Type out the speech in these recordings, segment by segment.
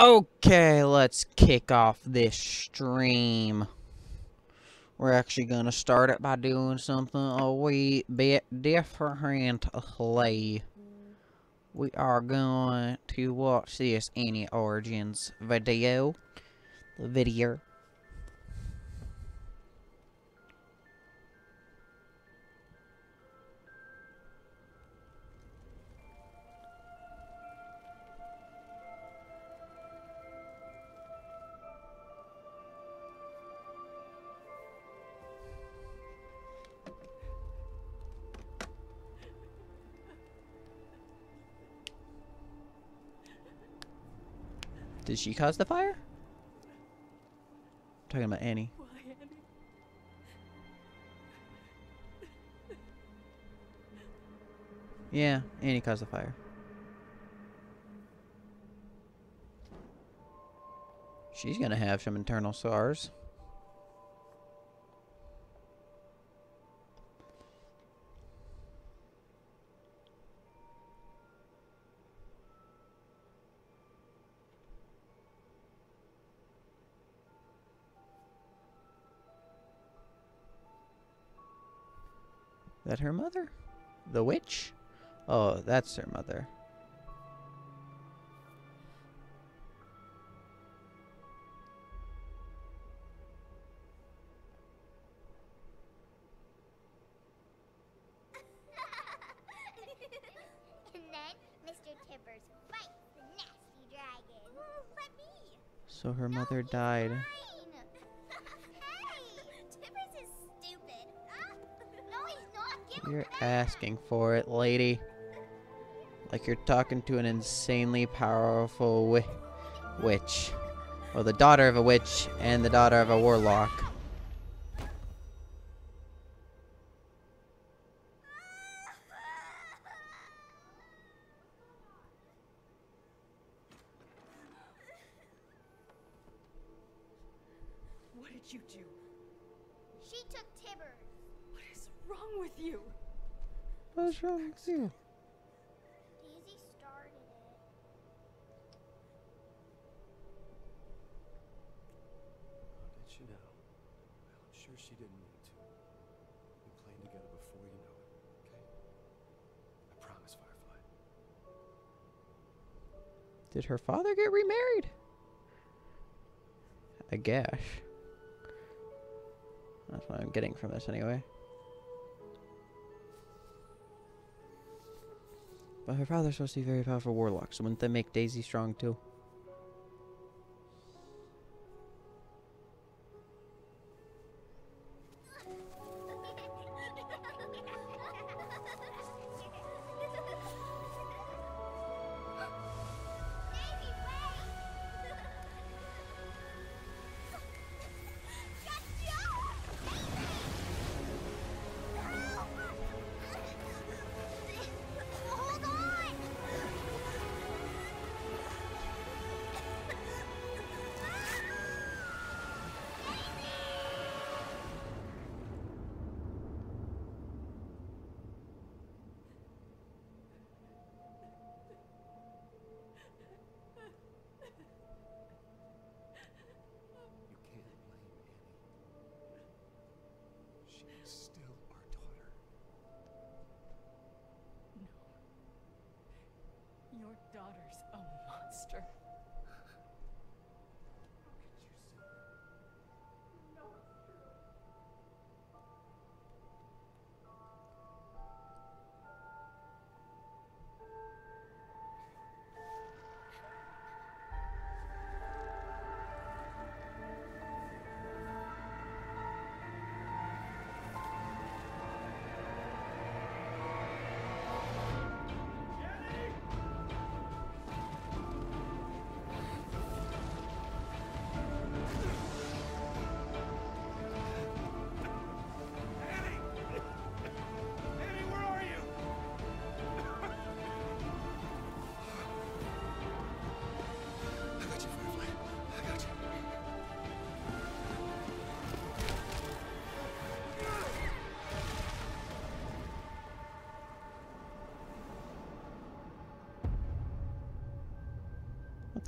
Okay, let's kick off this stream. We're actually gonna start it by doing something a wee bit differently. We are going to watch this Annie Origins video. Did she cause the fire? I'm talking about Annie. Why, Annie? Yeah, Annie caused the fire. She's gonna have some internal scars. That her mother? The witch? Oh, that's her mother. And then Mr. Tibbers fights the nasty dragon. Let me. So her mother died. Hey, Tibbers is stupid. No, he's not. Give him You're back. asking for it, lady. Like you're talking to an insanely powerful witch. Well, the daughter of a witch and the daughter of a warlock. What did you do? She took Tibbers. What is wrong with you? What's wrong with you? Daisy started it. How did she now? Well, I'm sure she didn't mean to. We've been playing together before you know it, okay? I promise, Firefly. Did her father get remarried? I guess. That's what I'm getting from this anyway. But her father's supposed to be a very powerful warlock, so wouldn't that make Daisy strong too? Davy, wait! Hold on! You can't blame Annie. She is still our daughter. No. Your daughter's a monster.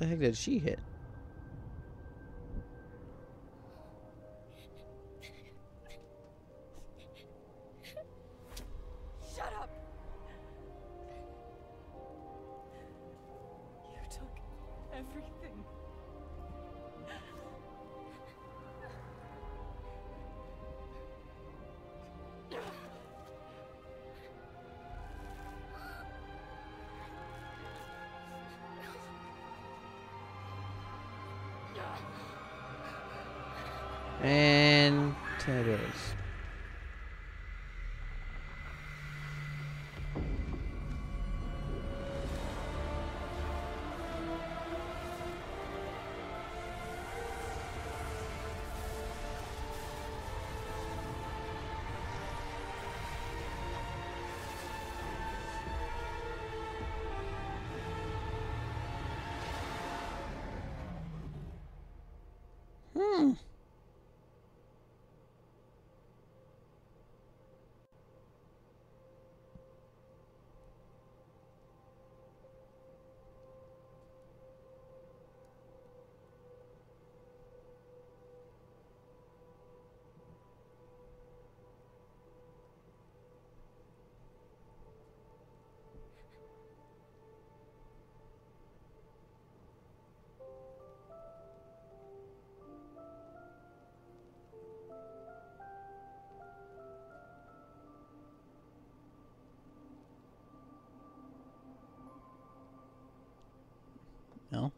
the heck did she hit? Shut up! You took everything. And Tibbers.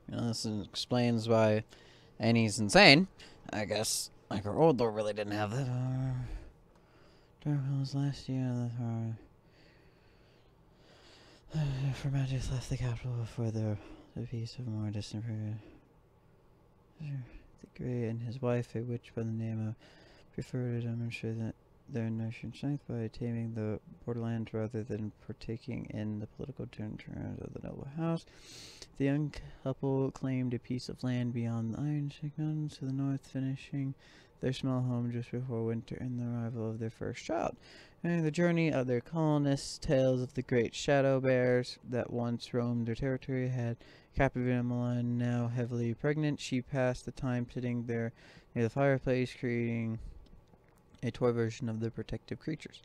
This explains why Annie's insane. I guess, like, her old lord really didn't have that. Was last year for Magic left the capital before the peace of a more distant period. The Grey and his wife, a witch by the name of, prefer to demonstrate that their nation strength by taming the borderlands rather than partaking in the political turns of the noble house. The young couple claimed a piece of land beyond the Ironshake Mountains to the north, finishing their small home just before winter and the arrival of their first child. And the journey of their colonists, tales of the great shadow bears that once roamed their territory had captivated Emmeline, now heavily pregnant. She passed the time sitting there near the fireplace, creating a toy version of the protective creatures.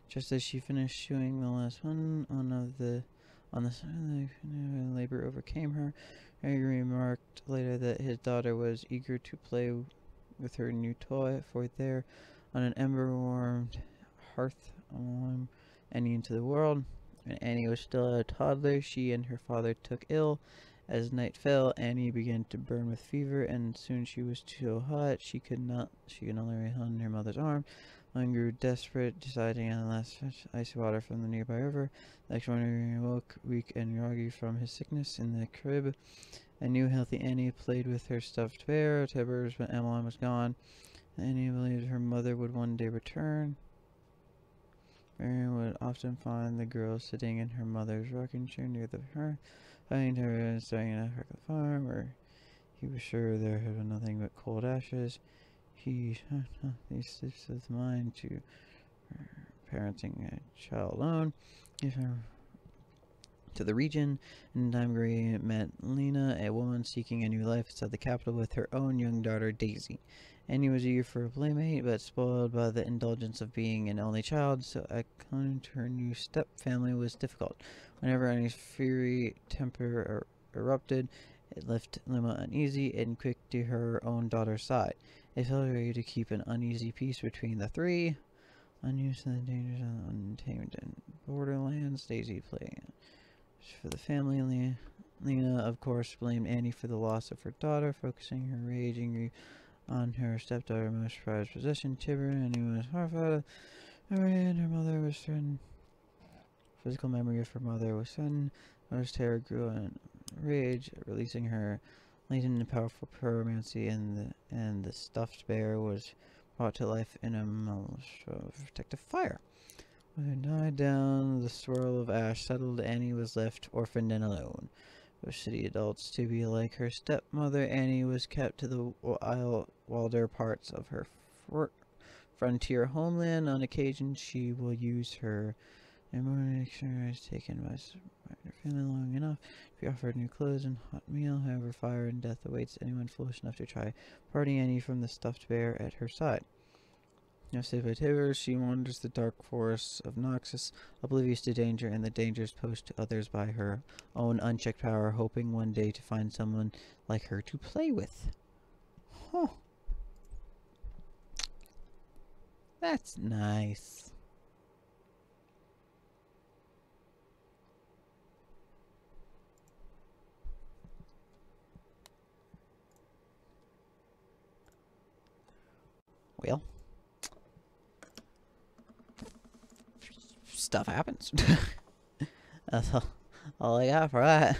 Just as she finished chewing the last one on the side of the labor overcame her. Harry remarked later that his daughter was eager to play with her new toy, for there, on an ember-warmed hearth, Annie into the world. When Annie was still a toddler, she and her father took ill. As night fell, Annie began to burn with fever, and soon she was so hot she could only lay on her mother's arm. One grew desperate, deciding on the last fetch icy water from the nearby river. The next morning, he awoke weak and groggy from his sickness in the crib. A new healthy Annie played with her stuffed bear, Tibbers, when Emmeline was gone. Annie believed her mother would one day return. Marion would often find the girl sitting in her mother's rocking chair near the hearth, finding her staring at the farm, where he was sure there had been nothing but cold ashes. He these slips of the mind to parenting a child alone. Give her to the region, and Dimgray met Lena, a woman seeking a new life outside the capital with her own young daughter, Daisy. Annie was eager for a playmate, but spoiled by the indulgence of being an only child, so acclimating to her new step-family was difficult. Whenever Annie's fiery temper erupted, it left Lima uneasy and quick to her own daughter's side. It felt ready to keep an uneasy peace between the three. Unused to the dangers of the untamed and borderlands, Daisy playing for the family. Lena, of course, blamed Annie for the loss of her daughter, focusing her rage and on her stepdaughter's most prized possession, Tibber. Annie was horrified, and her mother was threatened. Physical memory of her mother was sudden. Mother's terror grew in rage, releasing her latent and powerful pyromancy, and the stuffed bear was brought to life in a maelstrom of protective fire. When it died down, the swirl of ash settled. Annie was left orphaned and alone. With city adults to be like her stepmother, Annie was kept to the wilder parts of her frontier homeland. On occasion, she will use her And morning exercise taken by her family long enough to be offered new clothes and hot meal. However, fire and death awaits anyone foolish enough to try parting Annie from the stuffed bear at her side. Now saved by Tibbers, she wanders the dark forests of Noxus, oblivious to danger and the dangers posed to others by her own unchecked power, hoping one day to find someone like her to play with. Huh. That's nice. Well, stuff happens. That's all I got for that.